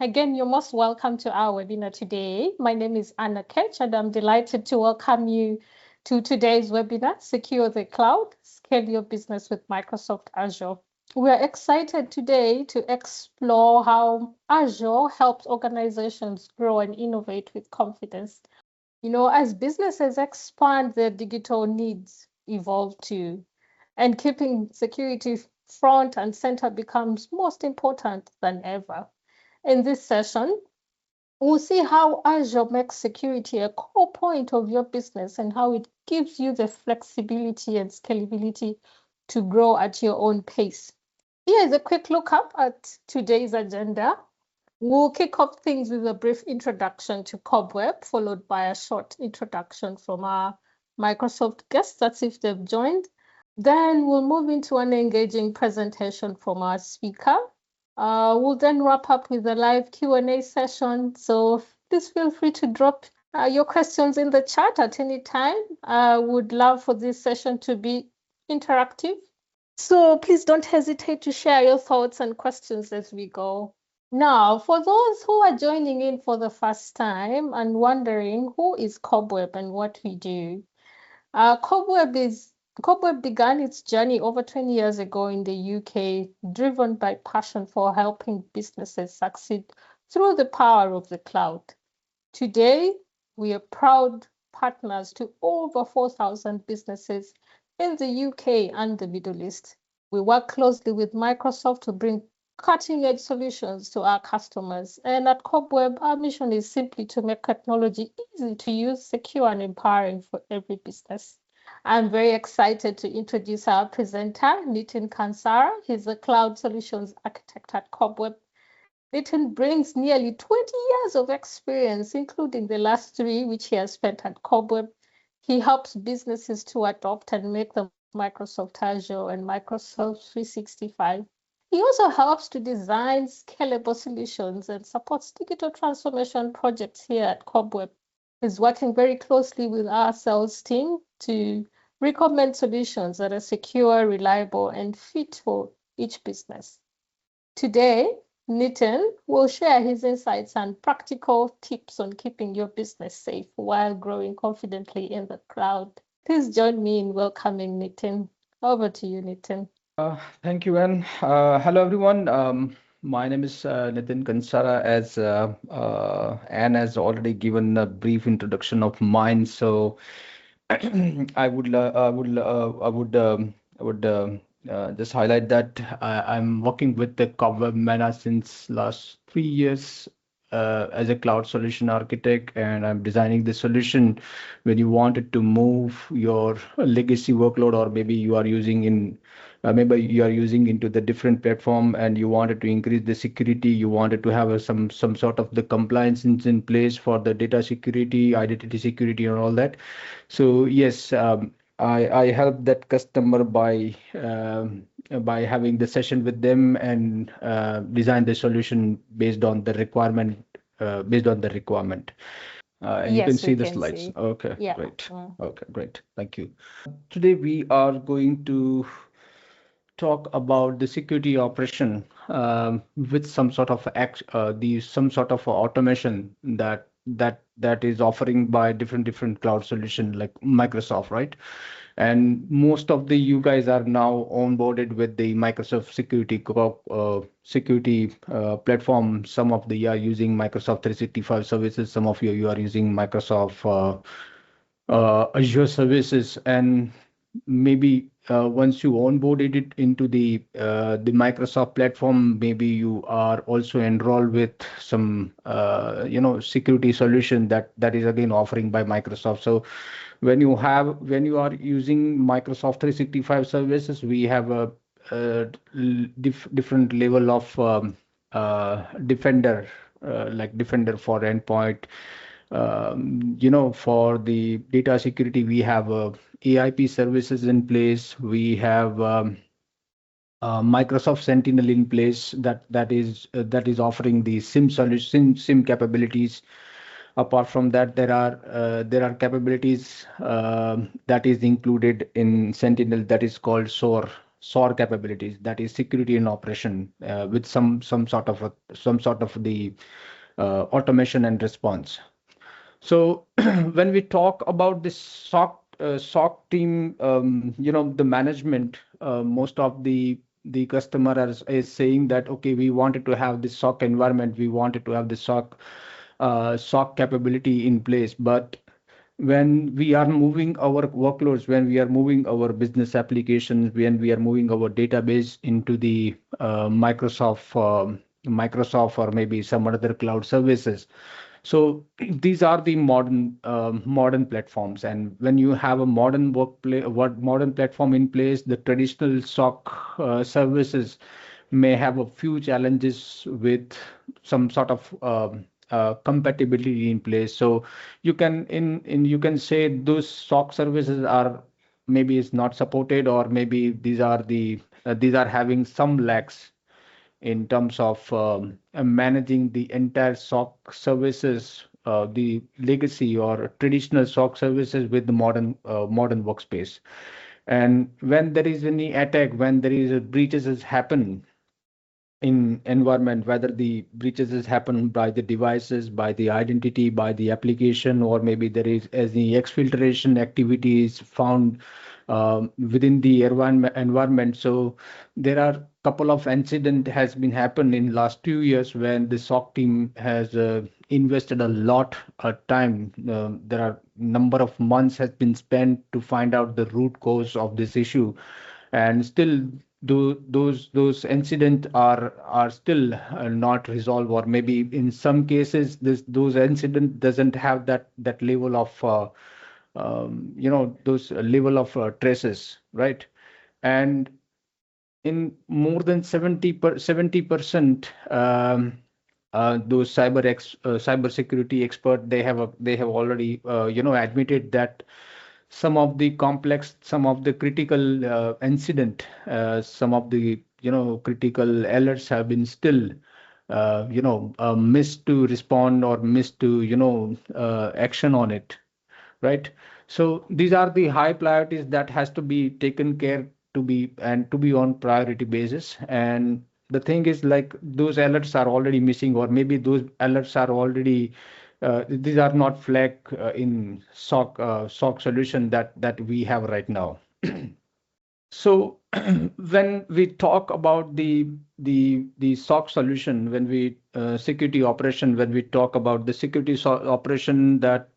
Again, you're most welcome to our webinar today. My name is Anna Ketch, and I'm delighted to welcome you to today's webinar, Secure the Cloud, Scale Your Business with Microsoft Azure. We're excited today to explore how Azure helps organizations grow and innovate with confidence. You know, as businesses expand, their digital needs evolve too, and keeping security front and center becomes most important than ever. In this session, we'll see how Azure makes security a core point of your business and how it gives you the flexibility and scalability to grow at your own pace. Here is a quick look up at today's agenda. We'll kick off things with a brief introduction to Cobweb, followed by a short introduction from our Microsoft guests, that's if they've joined. Then we'll move into an engaging presentation from our speaker. We'll then wrap up with a live Q&A session. So please feel free to drop your questions in the chat at any time. I would love for this session to be interactive. So please don't hesitate to share your thoughts and questions as we go. Now, for those who are joining in for the first time and wondering who is Cobweb and what we do, Cobweb began its journey over 20 years ago in the UK, driven by passion for helping businesses succeed through the power of the cloud. Today, we are proud partners to over 4,000 businesses in the UK and the Middle East. We work closely with Microsoft to bring cutting-edge solutions to our customers. And at Cobweb, our mission is simply to make technology easy to use, secure, and empowering for every business. I'm very excited to introduce our presenter, Nitin Kansara. He's a cloud solutions architect at Cobweb. Nitin brings nearly 20 years of experience, including the last 3, which he has spent at Cobweb. He helps businesses to adopt and make the Microsoft Azure and Microsoft 365. He also helps to design scalable solutions and supports digital transformation projects here at Cobweb. He's working very closely with our sales team to recommend solutions that are secure, reliable, and fit for each business. Today, Nitin will share his insights and practical tips on keeping your business safe while growing confidently in the cloud. Please join me in welcoming Nitin. Over to you, Nitin. Thank you, Anne. Hello, everyone. My name is Nitin Kansara, as Anne has already given a brief introduction of mine. So I would just highlight that I'm working with the Cobweb MENA since last 3 years as a cloud solution architect, and I'm designing the solution when you wanted to move your legacy workload, or maybe you are using into the different platform and you wanted to increase the security. You wanted to have some sort of the compliance in place for the data security, identity security, and all that. So yes, I help that customer by having the session with them and design the solution based on the requirement. And you can Yes, we see the can slides. see. Okay, Yeah. great. Okay, great. Thank you. Today we are going to talk about the security operation with some sort of automation that is offering by different cloud solution like Microsoft, right? And most of the you guys are now onboarded with the Microsoft security platform. Some of the you are using Microsoft 365 services. Some of you are using Microsoft Azure services, and maybe once you onboarded it into the Microsoft platform, maybe you are also enrolled with some security solution that is again offering by Microsoft. So when you are using Microsoft 365 services, we have a different level of Defender, like Defender for endpoint. For the data security, we have AIP services in place. We have Microsoft Sentinel in place that is offering the SIM solution, SIM capabilities. Apart from that, there are capabilities that is included in Sentinel that is called SOAR. SOAR capabilities, that is security in operation, with some sort of the automation and response. So when we talk about this SOC team, the management, most of the customer is saying that, okay, we wanted to have this SOC environment, we wanted to have the SOC capability in place, but when we are moving our workloads, when we are moving our business applications, when we are moving our database into the Microsoft or maybe some other cloud services. So these are the modern platforms, and when you have a modern platform in place, the traditional SOC services may have a few challenges with some sort of compatibility in place. So you can say those SOC services are maybe is not supported, or maybe these are having some lacks in terms of managing the entire SOC services, the legacy or traditional SOC services with the modern workspace. And when there is any attack, when there is a breaches has happen in environment, whether the breaches has happened by the devices, by the identity, by the application, or maybe there is any exfiltration activities found within the environment. So there are couple of incident has been happened in last 2 years when the SOC team has invested a lot of time. There are number of months has been spent to find out the root cause of this issue, and still those incidents are still not resolved, or maybe in some cases those incident doesn't have that level of those level of traces, right? And in more than 70%, those cyber security expert, they have already admitted that some of the critical incident, some of the critical alerts have been still missed to respond or missed to action on it, right? So these are the high priorities that has to be taken care to be on priority basis. And the thing is, like, those alerts are already missing, or maybe those alerts are already these are not flag in SOC solution that we have right now. So when we talk about the SOC solution, when we security operation, when we talk about the security operation that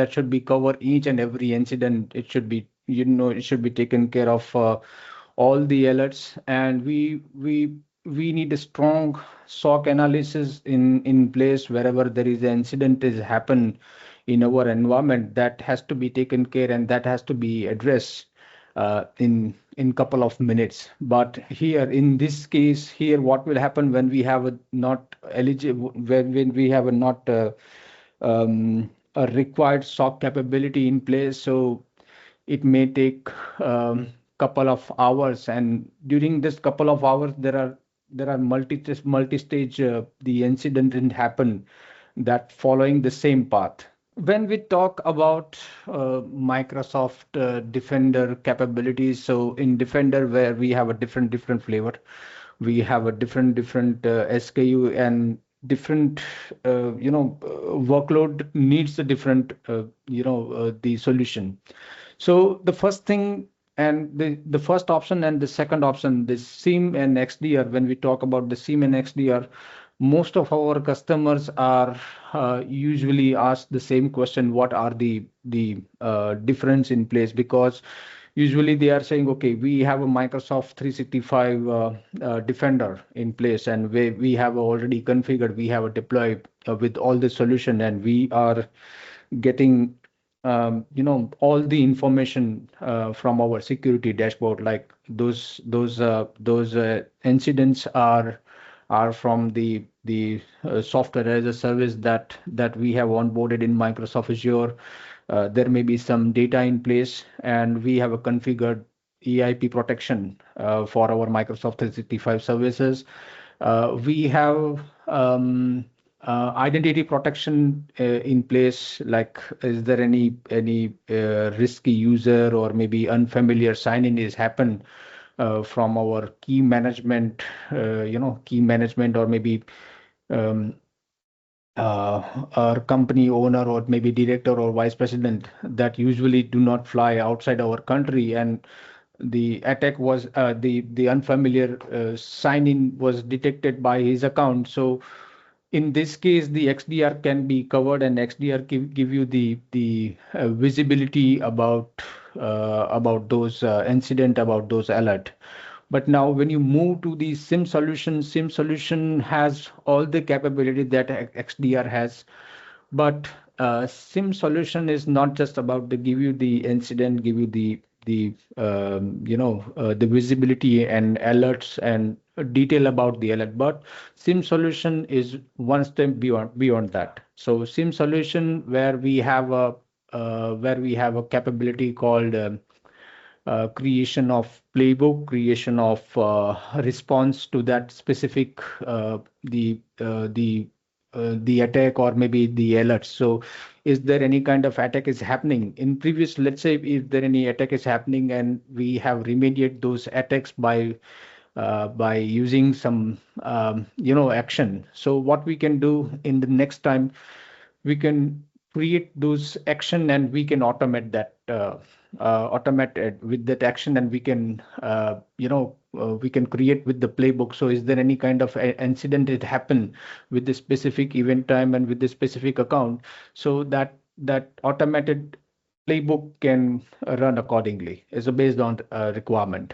should be cover each and every incident, it should be it should be taken care of all the alerts, and we need a strong SOC analysis in place wherever there is an incident is happen in our environment, that has to be taken care and that has to be addressed in couple of minutes. But here in this case here, what will happen when we have a not eligible, when we have a not a required SOC capability in place, so it may take couple of hours, and during this couple of hours there are multi-stage the incident didn't happen that following the same path. When we talk about Microsoft Defender capabilities, so in Defender, where we have a different flavor, we have a different SKU, and different workload needs a different the solution. So the first thing, and the first option and the second option, the SIEM and XDR, when we talk about the SIEM and XDR, most of our customers are usually ask the same question: what are the difference in place? Because usually they are saying, okay, we have a Microsoft 365 Defender in place, and we have already configured, we have a deployed with all the solution, and we are getting all the information from our security dashboard. Like those incidents are from the software as a service that we have onboarded in Microsoft Azure. There may be some data in place, and we have a configured EIP protection for our Microsoft 365 services. We have identity protection in place. Like, is there any risky user or maybe unfamiliar sign-in is happened? from our key management, key management, or maybe um, our company owner, or maybe director or vice president, that usually do not fly outside our country, and the attack was the unfamiliar sign-in was detected by his account. So in this case, the XDR can be covered, and XDR give you the visibility about those incident, about those alert. But now when you move to the SIM solution has all the capability that XDR has. But SIM solution is not just about the give you the incident, give you the visibility and alerts and detail about the alert. But SIM solution is one step beyond that. So SIM solution where we have a capability called creation of playbook, creation of response to that specific the attack or maybe the alerts. So is there any kind of attack is happening in previous, let's say if there any attack is happening and we have remediate those attacks by using some action. So what we can do in the next time, we can create those action and we can automate that automate it with that action, and we can we can create with the playbook. So is there any kind of incident that happened with the specific event time and with the specific account, so that automated playbook can run accordingly is based on requirement.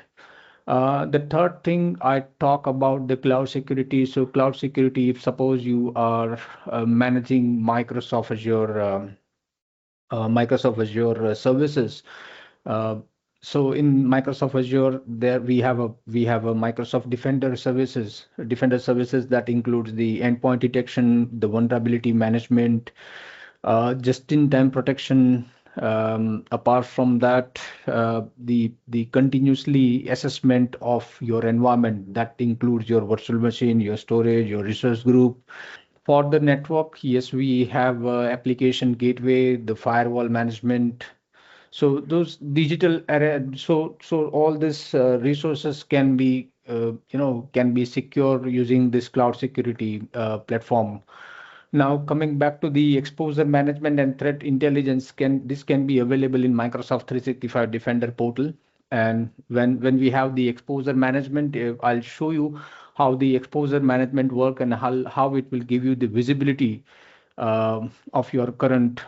The third thing I talk about the cloud security. So cloud security, if suppose you are managing Microsoft Azure services. Uh, so in Microsoft Azure, there we have a Microsoft Defender services that includes the endpoint detection, the vulnerability management, just-in-time protection. Apart from that, the continuously assessment of your environment that includes your virtual machine, your storage, your resource group. For the network, yes, we have application gateway, the firewall management. So those digital array, so all these resources can be can be secure using this cloud security platform. Now coming back to the exposure management and threat intelligence, can be available in Microsoft 365 Defender portal. And when we have the exposure management, I'll show you how the exposure management work and how it will give you the visibility of your current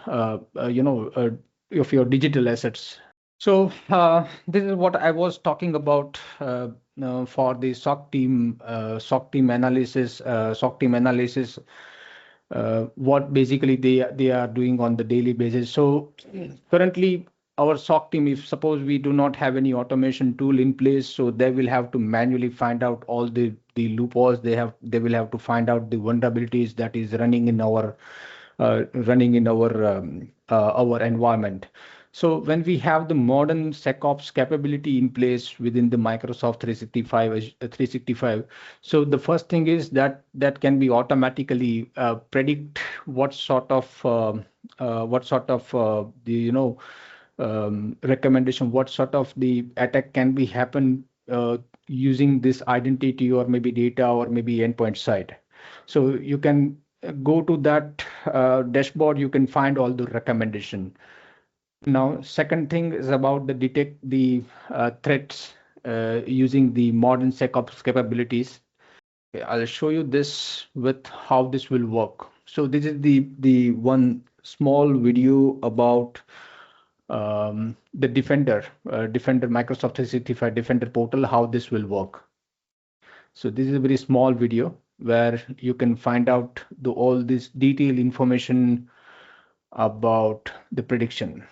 of your digital assets. So this is what I was talking about for the SOC team analysis, what basically they are doing on the daily basis. So currently our SOC team, if suppose we do not have any automation tool in place, so they will have to manually find out all the loopholes. They will have to find out the vulnerabilities that is running in our environment. So when we have the modern SecOps capability in place within the Microsoft 365, so the first thing is that can be automatically predict what sort of recommendation, what sort of the attack can be happen using this identity or maybe data or maybe endpoint side. So you can go to that dashboard, you can find all the recommendation. Now, second thing is about the detect the threats using the modern SecOps capabilities. Okay, I'll show you this with how this will work. So this is the one small video about the Defender Microsoft 365 Defender portal, how this will work. So this is a very small video where you can find out all this detailed information about the prediction.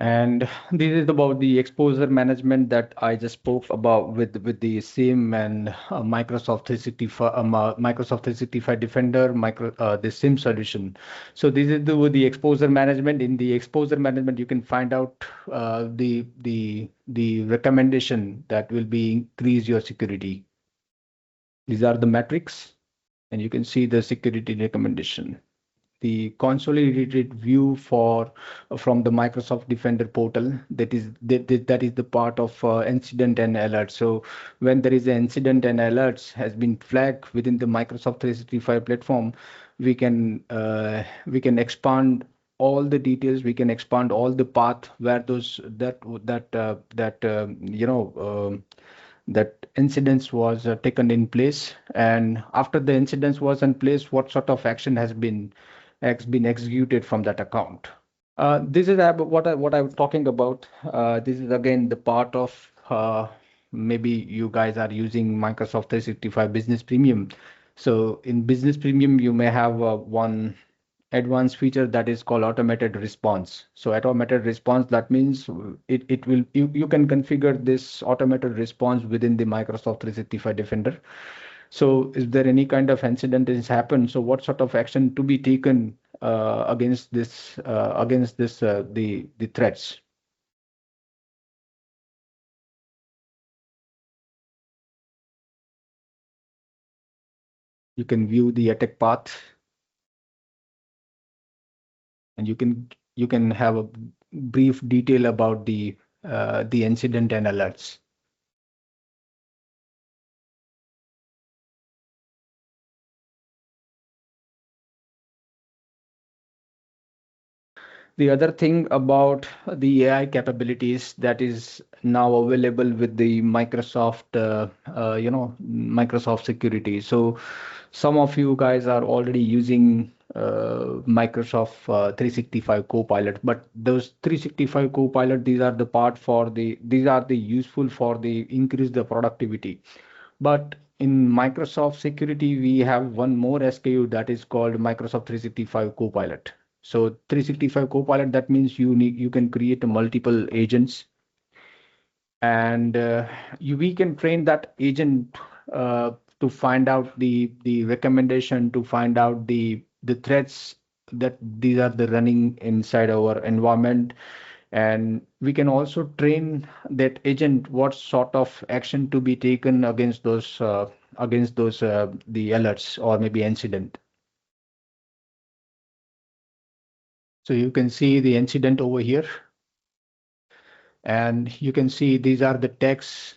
And this is about the exposure management that I just spoke about with the SIM and Microsoft 365 Defender, the SIM solution. So this is the exposure management. In the exposure management, you can find out the recommendation that will be increase your security. These are the metrics, and you can see the security recommendation. the consolidated view for from the Microsoft Defender portal. That is the part of incident and alert. So when there is an incident and alerts has been flagged within the Microsoft 365 platform, we can expand all the details. We can expand all the path where those that that incidents was taken in place, and after the incidents was in place, what sort of action has been executed from that account. This is what I was talking about. This is again the part of maybe you guys are using Microsoft 365 Business Premium. So in Business Premium, you may have one advanced feature that is called automated response. So automated response, that means it will you can configure this automated response within the Microsoft 365 Defender. So is there any kind of incident has happened? So what sort of action to be taken against this the threats? You can view the attack path, and you can have a brief detail about the incident and alerts. The other thing about the AI capabilities that is now available with the Microsoft security. So some of you guys are already using Microsoft 365 Copilot, but those 365 Copilot, these are the useful for the increase the productivity. But in Microsoft security, we have one more SKU that is called Microsoft 365 Copilot. So 365 Copilot, that means you can create multiple agents, and we can train that agent to find out the recommendation, to find out the threats that these are the running inside our environment. And we can also train that agent what sort of action to be taken against those the alerts or maybe incident. So you can see the incident over here, and you can see these are the texts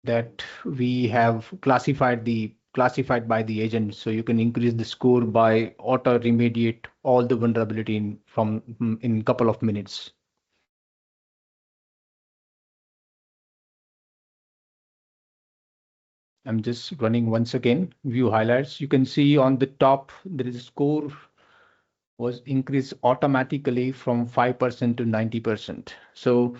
that we have classified by the agent. So you can increase the score by auto remediate all the vulnerability in couple of minutes. I'm just running once again, view highlights. You can see on the top, there is a score was increased automatically from 5% to 90%. So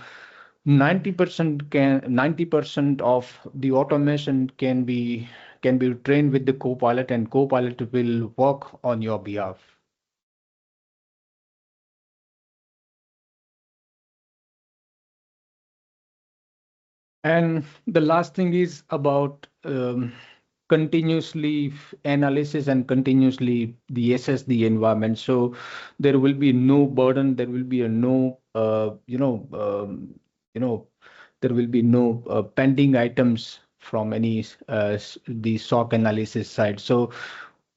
90% of the automation can be trained with the Copilot, and Copilot will work on your behalf. And the last thing is about continuously analysis and continuously the assess the environment. So there will be no burden, there will be a no there will be no pending items from any the SOC analysis side. So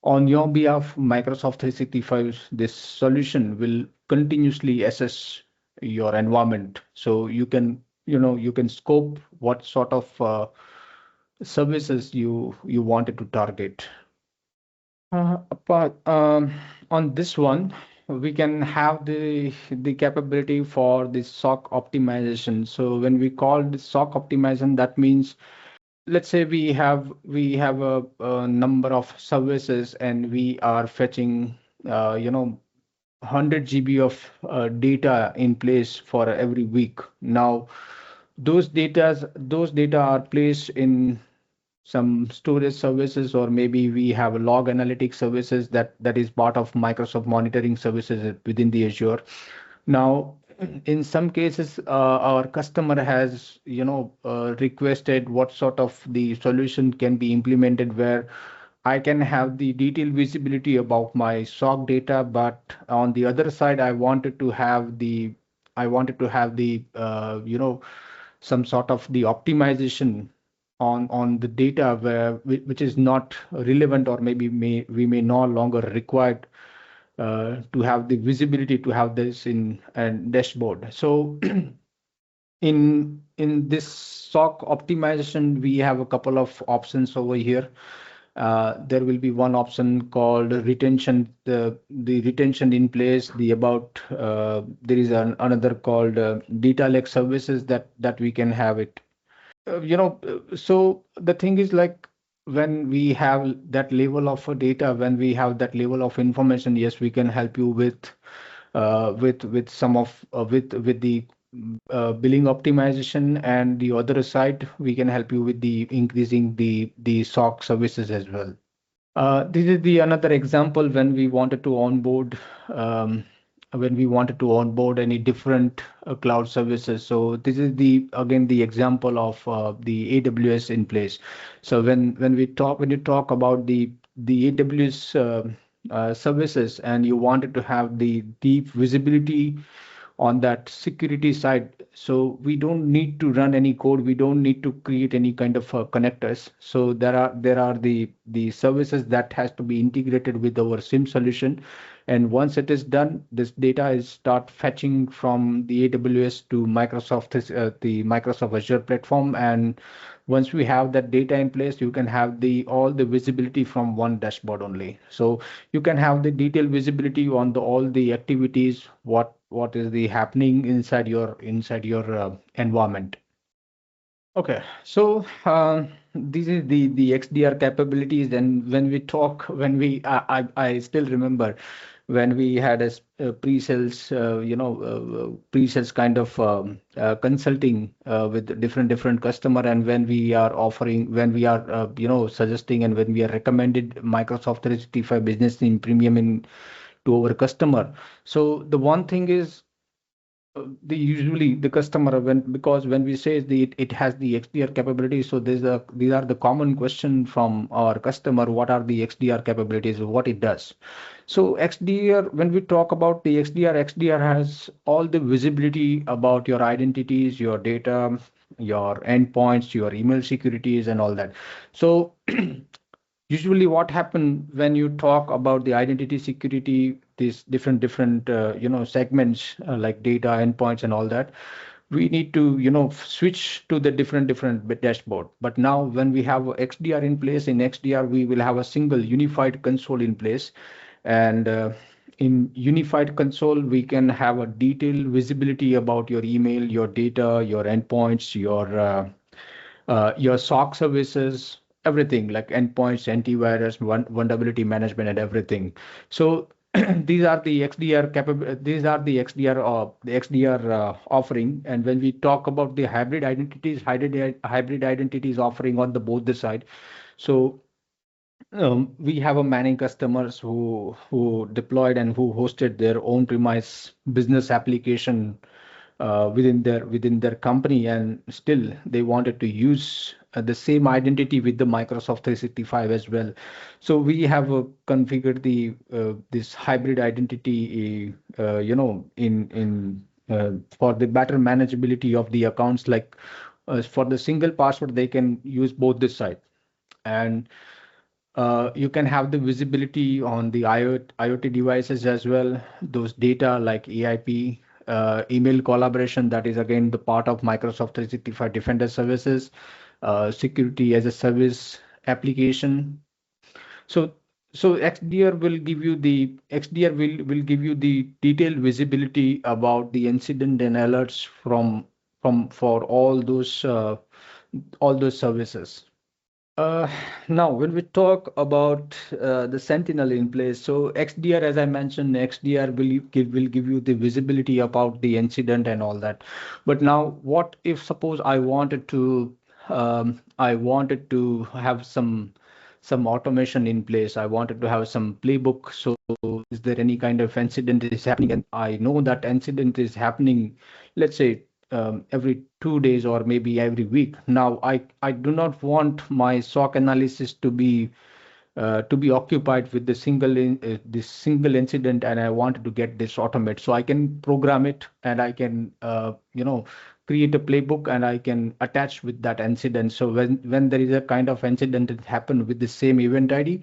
on your behalf, Microsoft 365, this solution will continuously assess your environment. So you can scope what sort of services you wanted to target. But on this one, we can have the capability for the SOC optimization. So when we call the SOC optimization, that means, let's say we have a number of services, and we are fetching 100 GB of data in place for every week. Now those data are placed in some storage services, or maybe we have log analytics services that is part of Microsoft monitoring services within the Azure. Now, in some cases, our customer has requested what sort of the solution can be implemented where I can have the detailed visibility about my SOC data, but on the other side, I wanted to have the some sort of the optimization on the data which is not relevant, or maybe we may no longer required to have the visibility, to have this in a dashboard. So in this SOC optimization, we have a couple of options over here. There will be one option called retention, the retention in place, the about, there is another called data lake services that we can have it. So the thing is like when we have that level of data, when we have that level of information, yes, we can help you with some of with the billing optimization, and the other side we can help you with the increasing the SOC services as well. This is the another example when we wanted to onboard um, when we wanted to onboard any different cloud services. So this is the again the example of the AWS in place. So when you talk about the AWS services, and you wanted to have the deep visibility on that security side, so we don't need to run any code, we don't need to create any kind of connectors. So there are the services that has to be integrated with our SIM solution, and once it is done, this data is start fetching from the AWS to the Microsoft Azure platform. And once we have that data in place, you can have the all the visibility from one dashboard only. So you can have the detailed visibility on the all the activities, what is the happening inside your environment. Okay, so this is the XDR capabilities. And when we talk, when we I still remember when we had a pre-sales, pre-sales kind of consulting with different customer, and when we are offering, when we are suggesting, and when we are recommended Microsoft 365 Business in Premium in to our customer. So the one thing is, the usually the customer, when because when we say it has the XDR capabilities, so these are the common question from our customer: what are the XDR capabilities, what it does? So XDR, when we talk about the XDR has all the visibility about your identities, your data, your endpoints, your email securities, and all that. So usually what happen when you talk about the identity security, these different segments, like data, endpoints, and all that, we need to switch to the different dashboard. But now when we have XDR in place, in XDR we will have a single unified console in place. And in unified console we can have a detailed visibility about your email, your data, your endpoints, your SOC services, everything like endpoints, antivirus, vulnerability management, and everything. So these are the XDR capable. These are the XDR offering. And when we talk about the hybrid identities offering on the both the side. So we have a many customers who deployed and who hosted their own premise business application within their company, and still they wanted to use the same identity with the Microsoft 365 as well. So we have configured the this hybrid identity, in for the better manageability of the accounts. Like for the single password, they can use both this side. And you can have the visibility on the IoT devices as well. Those data like EIP, email collaboration, that is again the part of Microsoft 365 Defender services, security as a service application. So XDR will give you the detailed visibility about the incident and alerts from for all those services. Uh, Now, when we talk about the Sentinel in place, so XDR, as I mentioned, XDR will give you the visibility about the incident and all that. But now, what if suppose I wanted to have some automation in place. I wanted to have some playbook. So, is there any kind of incident is happening, and I know that incident is happening, let's say every 2 days or maybe every week. Now, I do not want my SOC analysis to be occupied with this single incident, and I wanted to get this automate. So I can program it, and I can create a playbook, and I can attach with that incident. So when there is a kind of incident that happened with the same event ID,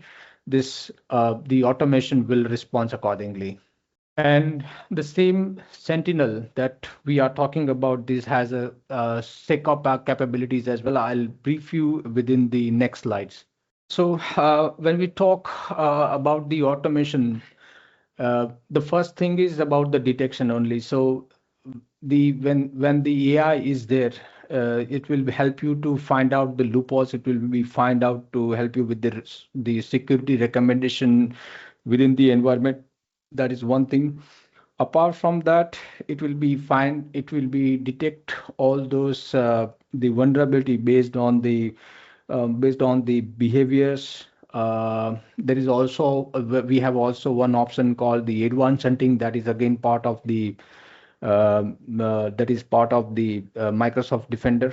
the automation will respond accordingly. And the same Sentinel that we are talking about, this has a SecOps capabilities as well. I'll brief you within the next slides. So when we talk about the automation, the first thing is about the detection only. So when the AI is there, it will help you to find out the loopholes. It will be find out to help you with the security recommendation within the environment. That is one thing. Apart from that, it will be find it will be detect all those the vulnerability based on the behaviors. There is also we have also one option called the advanced hunting, that is again part of the Microsoft Defender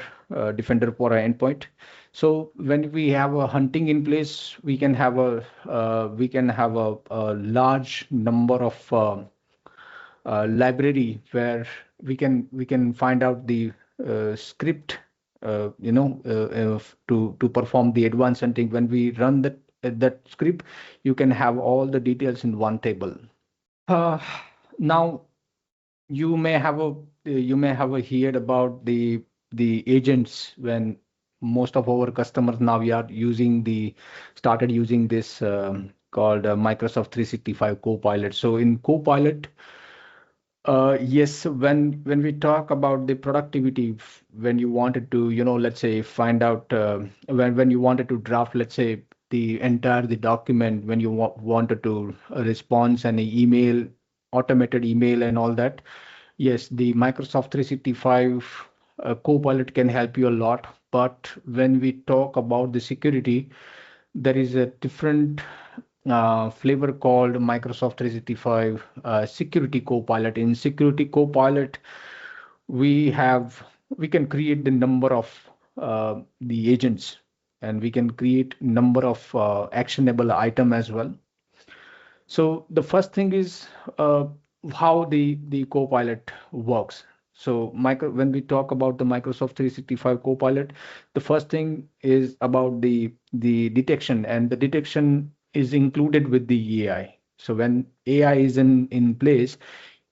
for an endpoint. So when we have a hunting in place, we can have a large number of library where we can find out the script to perform the advanced hunting. When we run that script, you can have all the details in one table. Now you may have a heard about the agents. When most of our customers now we are started using this called Microsoft 365 Copilot. So in Copilot, yes, when we talk about the productivity, when you wanted to, let's say, find out when you wanted to draft, let's say, the document, when you wanted to response an email, automated email and all that, yes, the Microsoft 365 Copilot can help you a lot. But when we talk about the security, there is a different flavor called Microsoft 365 Security Copilot. In Security Copilot, we can create the number of the agents, and we can create number of actionable item as well. So the first thing is how the Copilot works. So when we talk about the Microsoft 365 Copilot, the first thing is about the detection, and the detection is included with the AI. So when AI is in place,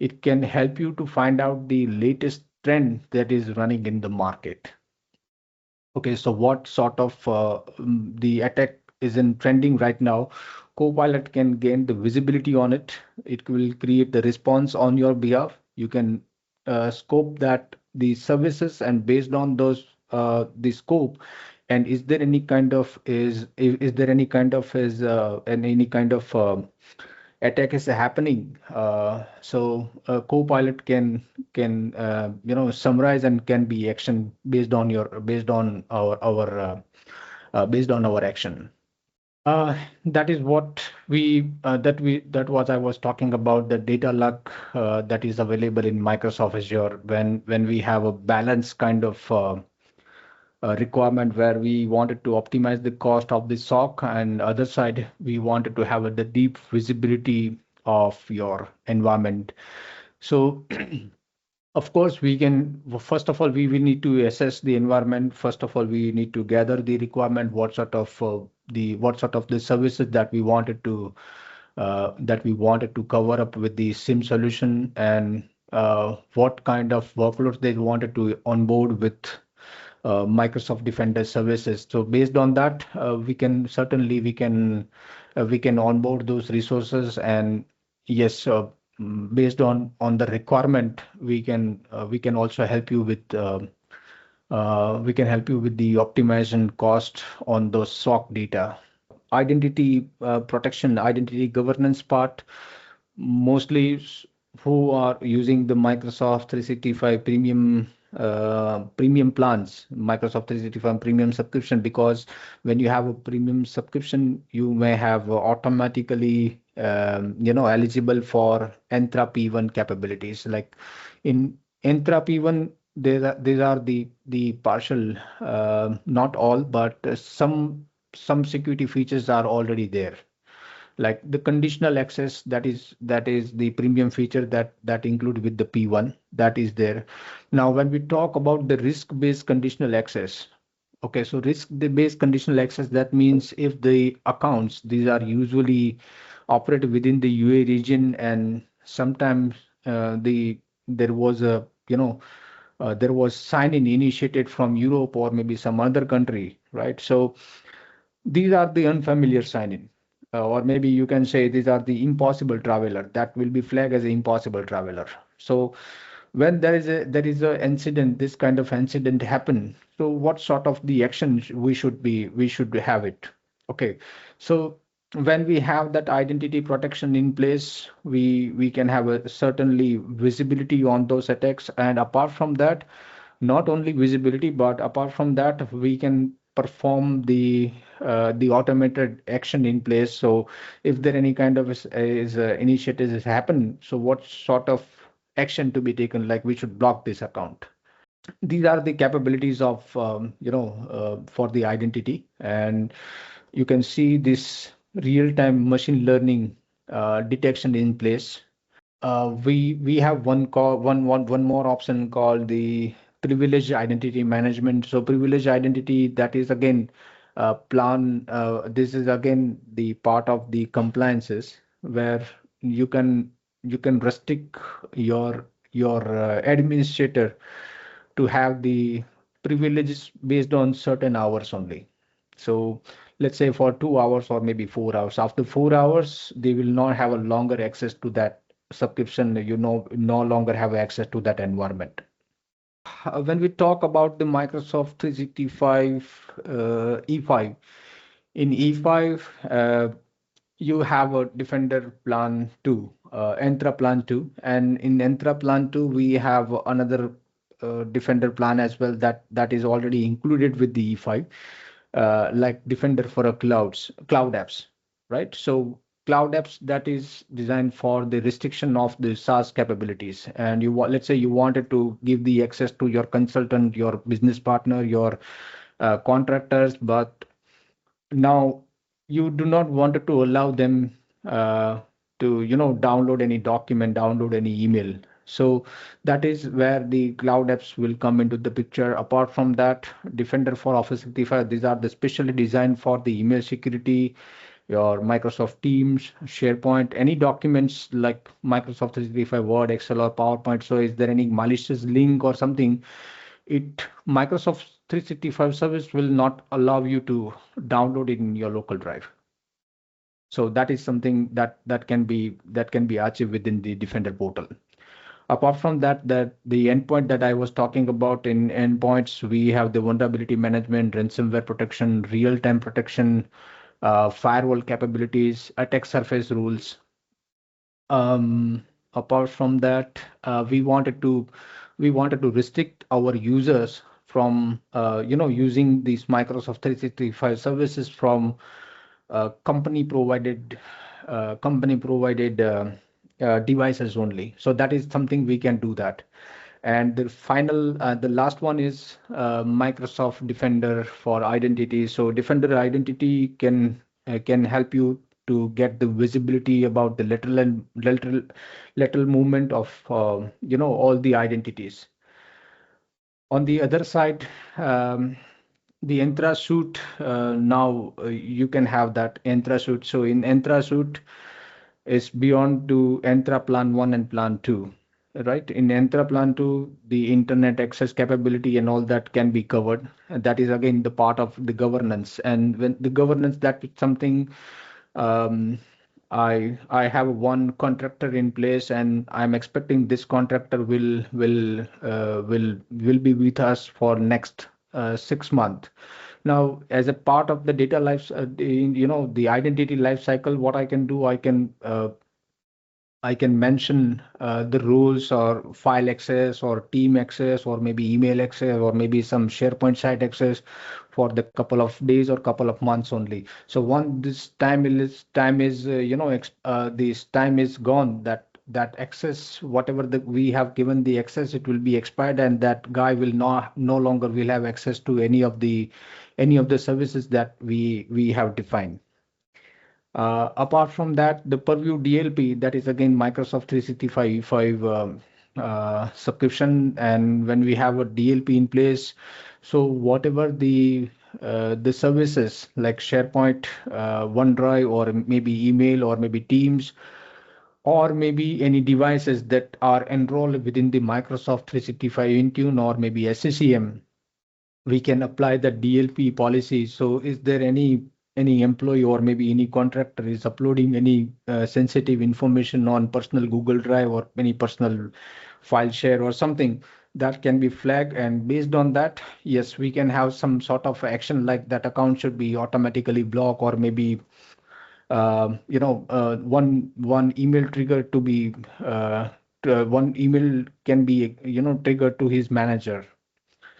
it can help you to find out the latest trend that is running in the market. Okay, so what sort of the attack is in trending right now? Copilot can gain the visibility on it. It will create the response on your behalf. You can scope that the services, and based on those the scope, and is there any kind of is there any kind of is and any kind of attack is happening. So Copilot can summarize and can be action based on our action. That is what that was I was talking about, the data lake that is available in Microsoft Azure. When we have a balanced kind of requirement where we wanted to optimize the cost of the SOC, and other side we wanted to have the deep visibility of your environment. So of course, first of all, we need to assess the environment. First of all, we need to gather the requirement, what sort of the services that we wanted to cover up with the SIM solution, and what kind of workloads they wanted to onboard with Microsoft Defender services. So based on that, we can onboard those resources, and yes, based on the requirement, we can also help you with the optimization cost on those SOC data. Identity protection, identity governance part, mostly who are using the Microsoft 365 premium plans, Microsoft 365 premium subscription, because when you have a premium subscription, you may have automatically eligible for Entra P1 capabilities. Like in Entra P1, these are the partial, not all, but some security features are already there, like the conditional access. That is the premium feature that include with the P1, that is there. Now when we talk about the risk based conditional access, Okay, so risk-based conditional access, that means if the accounts, these are usually operate within the UA region, and sometimes there was a, there was sign-in initiated from Europe or maybe some other country, right? So these are the unfamiliar sign-in, or maybe you can say these are the impossible traveler that will be flagged as an impossible traveler. So when there is a incident, this kind of incident happen, so what sort of the action we should have it. Okay, so when we have that identity protection in place, we can have a certainly visibility on those attacks, and apart from that, not only visibility, but apart from that, we can perform the automated action in place. So if there any kind of initiatives has happened, so what sort of action to be taken, like we should block this account. These are the capabilities of for the identity, and you can see this real-time machine learning detection in place. We have one more option called the privileged identity management. So privileged identity, that is again plan. This is again the part of the compliances where you can restrict your administrator to have the privileges based on certain hours only. So let's say for 2 hours or maybe 4 hours. After 4 hours, they will not have a longer access to that subscription. No longer have access to that environment. When we talk about the Microsoft 365 E5, in E5, you have a Defender Plan 2, Entra Plan 2, and in Entra Plan 2, we have another Defender plan as well that is already included with the E5, like Defender for a cloud apps, right? So cloud apps, that is designed for the restriction of the SaaS capabilities. And let's say you wanted to give the access to your consultant, your business partner, your contractors, but now you do not want to allow them to download any document, download any email. So that is where the cloud apps will come into the picture. Apart from that, Defender for Office 65, these are the specially designed for the email security, your Microsoft Teams, SharePoint, any documents like Microsoft 365 Word, Excel, or PowerPoint. So is there any malicious link or something, Microsoft 365 service will not allow you to download it in your local drive. So that is something that can be achieved within the Defender portal. Apart from that, the endpoint that I was talking about, in endpoints, we have the vulnerability management, ransomware protection, real-time protection, firewall capabilities, attack surface rules. Apart from that, we wanted to restrict our users from using these Microsoft 365 services from company provided devices only. So that is something we can do that. And the last one is Microsoft Defender for Identity. So Defender Identity can help you to get the visibility about the lateral movement of all the identities. On the other side, the Entra suite, now you can have that Entra suite. So in Entra suite is beyond to Entra Plan 1 and Plan 2, right? In Entra Plan 2, the internet access capability and all that can be covered. And that is again the part of the governance. And when the governance, that is something, um, I have one contractor in place, and I'm expecting this contractor will be with us for next 6 months. Now, as a part of the data the identity life cycle, what I can do, I can mention the rules or file access or team access or maybe email access or maybe some SharePoint site access for the couple of days or couple of months only. So once this time is gone, that access, whatever we have given the access, it will be expired, and that guy will no longer will have access to any of the services that we have defined. Apart from that, the Purview DLP, that is again Microsoft 365 subscription. And when we have a DLP in place, So whatever the services like SharePoint, OneDrive, or maybe email, or maybe Teams, or maybe any devices that are enrolled within the Microsoft 365 Intune or maybe SCCM, we can apply the DLP policy. So is there any employee or maybe any contractor is uploading any sensitive information on personal Google Drive or any personal file share or something, that can be flagged, and based on that, yes, we can have some sort of action, like that account should be automatically blocked, or maybe one email trigger to be one email can be triggered to his manager.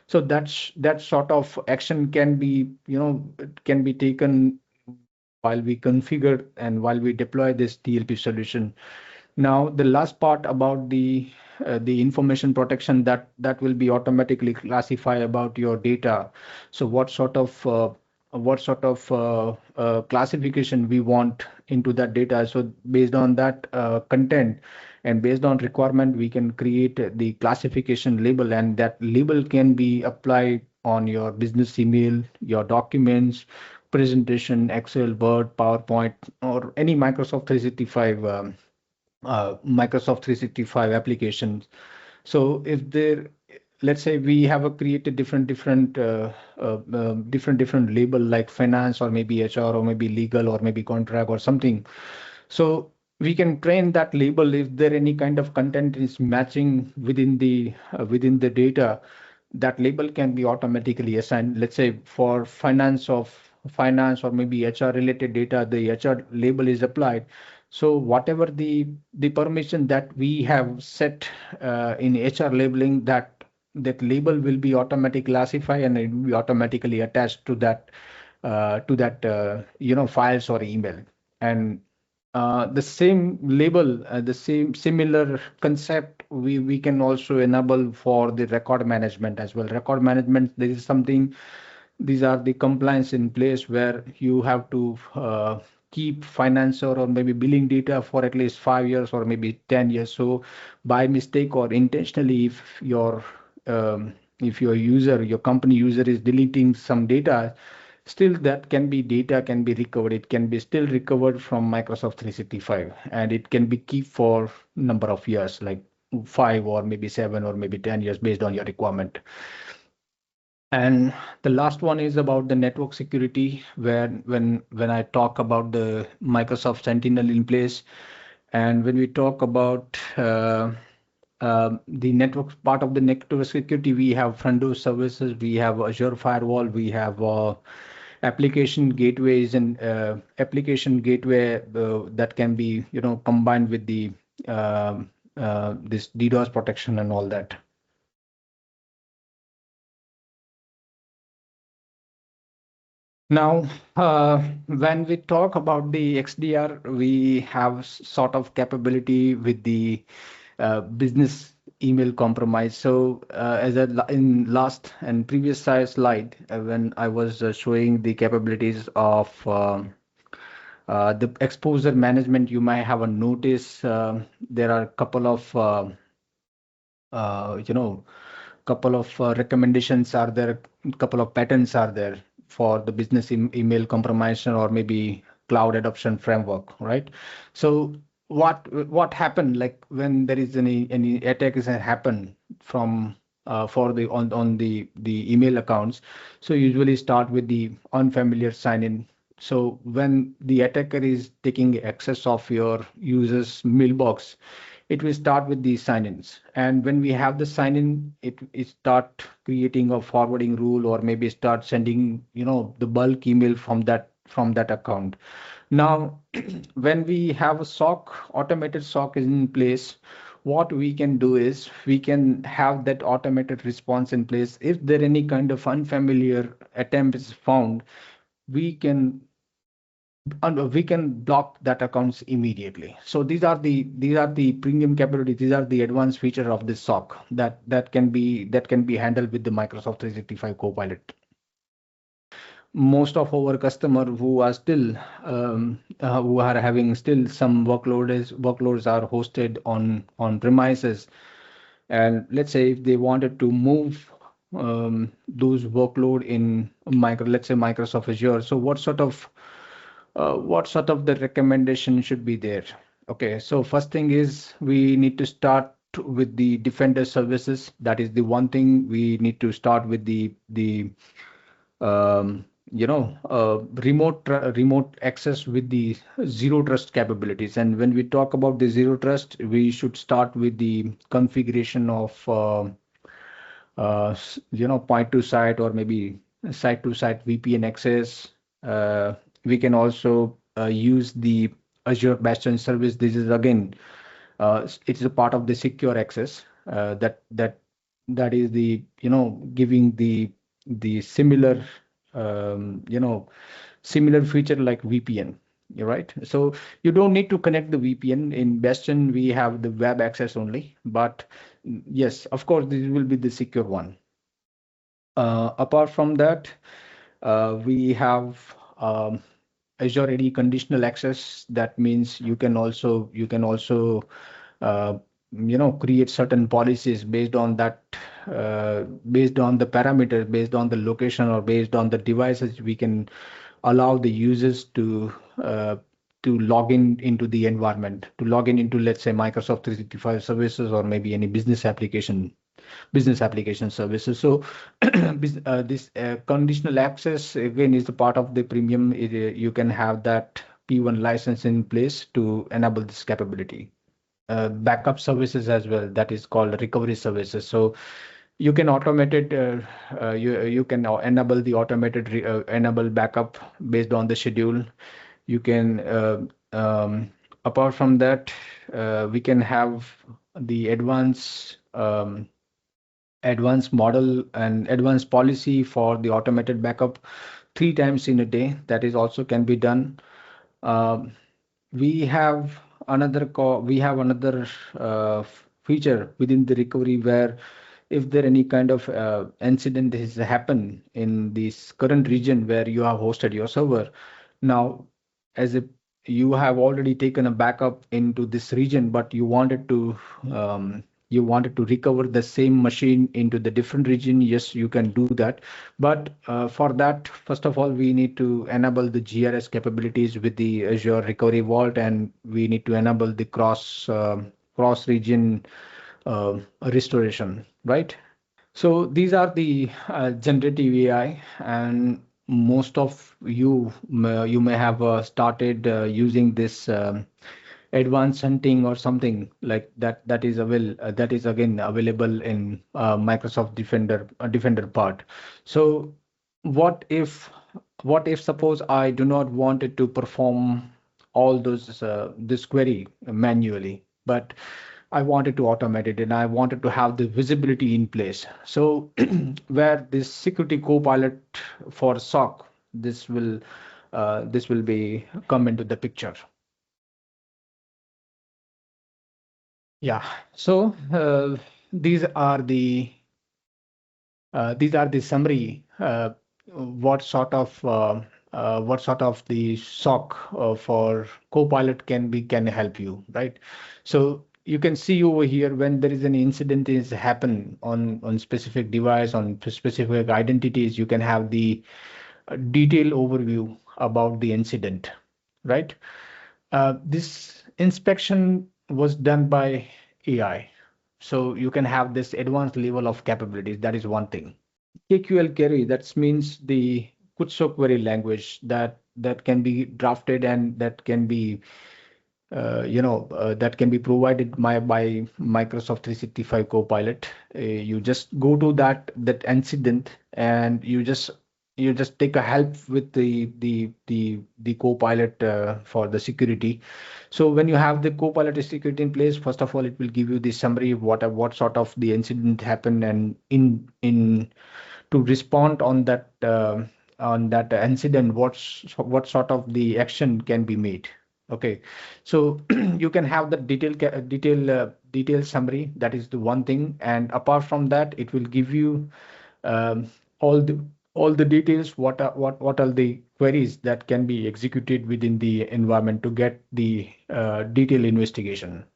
So that sort of action can be, it can be taken while we configure and while we deploy this DLP solution. Now, the last part about the information protection, that will be automatically classify about your data. So what sort of classification we want into that data. So based on that content and based on requirement, we can create the classification label, and that label can be applied on your business email, your documents, presentation, Excel, Word, PowerPoint, or any Microsoft 365 applications. So if there, let's say we have created different label like finance or maybe HR or maybe legal or maybe contract or something. So we can train that label if there any kind of content is matching within the data. That label can be automatically assigned. Let's say for finance or maybe HR related data, the HR label is applied. So whatever the permission that we have set in HR labeling, that label will be automatically classified, and it will be automatically attached to that files or email. And the same label, the same similar concept, we can also enable for the record management as well. Record management, there is something, these are the compliance in place where you have to keep finance or maybe billing data for at least 5 years or maybe 10 years. So by mistake or intentionally, if your user, your company user is deleting some data, still that data can be recovered. It can be still recovered from Microsoft 365, and it can be kept for number of years, like 5 or maybe 7 or maybe 10 years based on your requirement. And the last one is about the network security, where when I talk about the Microsoft Sentinel in place, and when we talk about the network part of the network security, we have front door services, we have Azure firewall, we have application gateways and application gateway that can be combined with the this DDoS protection and all that. Now, when we talk about the XDR, we have sort of capability with the business email compromise. So as in last and previous slide, when I was showing the capabilities of the exposure management, you might have a notice. There are a couple of recommendations are there, couple of patterns are there for the business email compromise or maybe cloud adoption framework, right? So what happened, like when there is any attack is happen from for the on the email accounts, so usually start with the unfamiliar sign in. So when the attacker is taking access of your user's mailbox, it will start with the sign-ins. And when we have the sign-in, it start creating a forwarding rule, or maybe start sending, the bulk email from that account. Now, when we have a SOC, automated SOC is in place, what we can do is we can have that automated response in place. If there any kind of unfamiliar attempt is found, we can block that accounts immediately. So these are the premium capabilities. These are the advanced feature of this SOC that can be handled with the Microsoft 365 Copilot. Most of our customer who are still who are having still some workloads are hosted on premises, and let's say if they wanted to move those workload in let's say Microsoft Azure. So what sort of the recommendation should be there? Okay, so first thing is we need to start with the Defender services. That is the one thing we need to start with the remote access with the zero trust capabilities. And when we talk about the zero trust, we should start with the configuration of point to site or maybe site to site VPN access. We can also use the Azure Bastion service. This is again, it's a part of the secure access that is the giving the similar feature like VPN. You're right. So you don't need to connect the VPN. In Bastion, we have the web access only. But yes, of course, this will be the secure one. Apart from that, we have Azure AD conditional access. That means you can also create certain policies based on that, based on the parameters, based on the location, or based on the devices. We can allow the users to log in into the environment, to log in into, let's say, Microsoft 365 services or maybe any business application services. So this conditional access again is the part of the premium. You can have that P1 license in place to enable this capability. Backup services as well, that is called recovery services. So you can automate it. You can now enable the enable backup based on the schedule. You can apart from that, we can have the advanced model and advanced policy for the automated backup 3 times in a day. That is also can be done. Um, we have another feature within the recovery where if there any kind of incident has happened in this current region where you have hosted your server, now as if you have already taken a backup into this region, but you wanted to recover the same machine into the different region. Yes, you can do that. But for that, first of all, we need to enable the GRS capabilities with the Azure Recovery Vault, and we need to enable the cross region restoration, right? So these are the generative AI, and most of you may have started using this advanced hunting or something like that. That is again available in Microsoft Defender part. So what if suppose I do not want it to perform all those this query manually, but I wanted to automate it and I wanted to have the visibility in place. So where this security copilot for SOC, this will be come into the picture. Yeah. So these are the summary. What sort of the SOC for Copilot can help you, right? So you can see over here when there is an incident is happen on specific device, on specific identities, you can have the detailed overview about the incident, right? This inspection was done by AI. So you can have this advanced level of capabilities. That is one thing. KQL query, that means the Kutsuk query language that can be drafted and that can be that can be provided by Microsoft 365 Copilot. You just go to that incident and you just take a help with the Copilot for the security. So when you have the Copilot security in place, first of all, it will give you the summary of what sort of the incident happened, and in to respond on that incident, what sort of the action can be made. Okay, so you can have the detail summary. That is the one thing, and apart from that, it will give you um, all the details. What are the queries that can be executed within the environment to get the detailed investigation.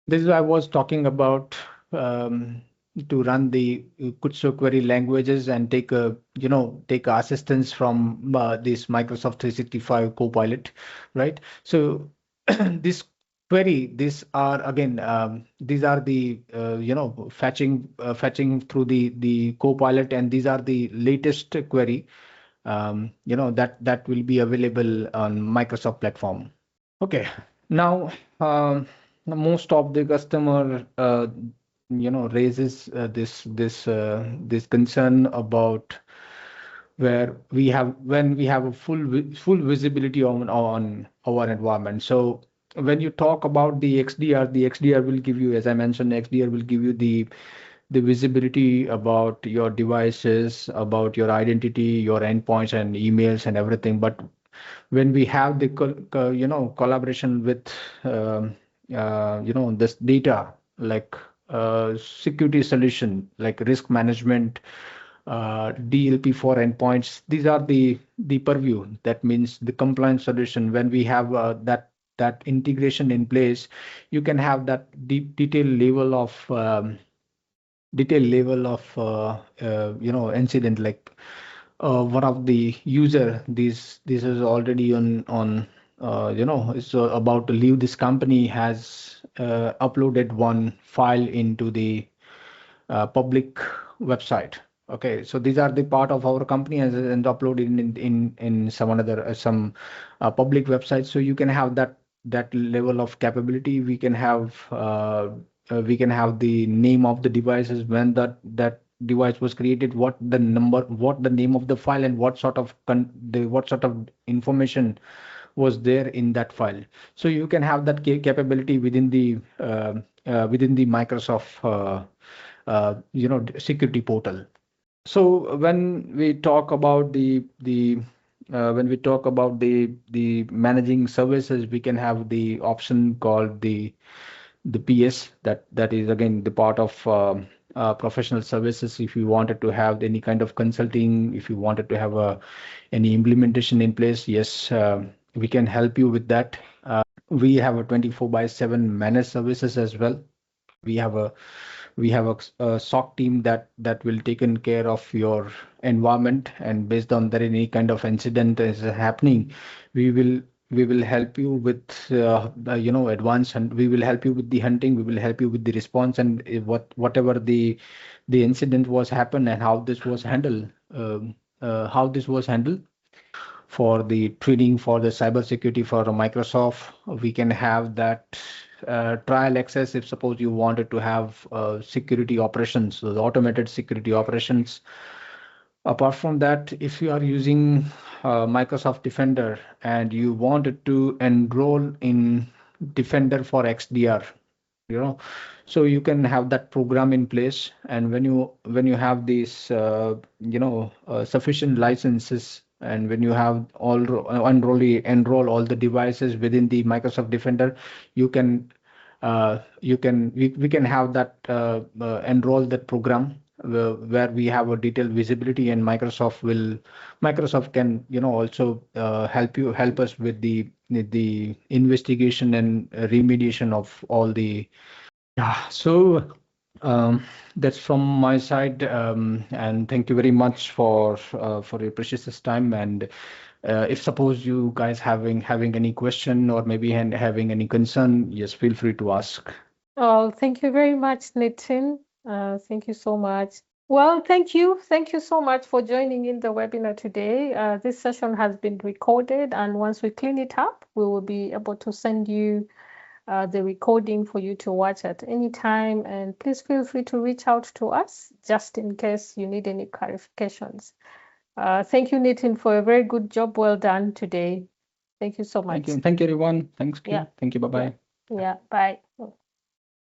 This is I was talking about. to run the Kutsu query languages and take a take assistance from this Microsoft 365 Copilot, right? So this query, these are the fetching through the Copilot, and these are the latest query that will be available on Microsoft platform. Okay, now most of the customer raises this concern about where when we have a full visibility on our environment. So when you talk about the XDR will give you, as I mentioned, XDR will give you the visibility about your devices, about your identity, your endpoints and emails and everything. But when we have the collaboration with this data, like security solution, like risk management, DLP for endpoints, these are the purview. That means the compliance solution. When we have that integration in place, you can have that detailed level of incident, like one of the user, this is already on is about to leave this company, has uploaded one file into the public website. Okay, so these are the part of our company and uploaded in some another public website. So you can have that level of capability. We can have the name of the devices, when that device was created, what the name of the file, and what sort of information was there in that file. So you can have that capability within the Microsoft security portal. So when we talk about the managing services, we can have the option called the PS, that is again the part of professional services. If you wanted to have any kind of consulting, if you wanted to have any implementation in place, yes, we can help you with that. We have a 24/7 managed services as well. We have a SOC team that will taken care of your environment, and based on that, any kind of incident is happening, we will help you with advance, and we will help you with the hunting, we will help you with the response, and whatever the incident was happened and how this was handled, for the training, for the cybersecurity for Microsoft. We can have that trial access if suppose you wanted to have security operations, so the automated security operations. Apart from that, if you are using Microsoft Defender and you wanted to enroll in Defender for XDR, so you can have that program in place, and when you have these sufficient licenses, and when you have enroll all the devices within the Microsoft Defender, you can we can have that enroll that program where we have a detailed visibility, and Microsoft can also help us with the investigation and remediation of all the. Yeah, so that's from my side, and thank you very much for your precious time. And if suppose you guys having any question, or maybe having any concern, yes, feel free to ask. Oh, thank you very much, Nitin. Thank you so much. Well, thank you. Thank you so much for joining in the webinar today. This session has been recorded, and once we clean it up, we will be able to send you the recording for you to watch at any time. And please feel free to reach out to us just in case you need any clarifications. Thank you, Nitin, for a very good job. Well done today. Thank you so much. Thank you, everyone. Thanks. Yeah. Thank you. Bye bye. Yeah. Bye.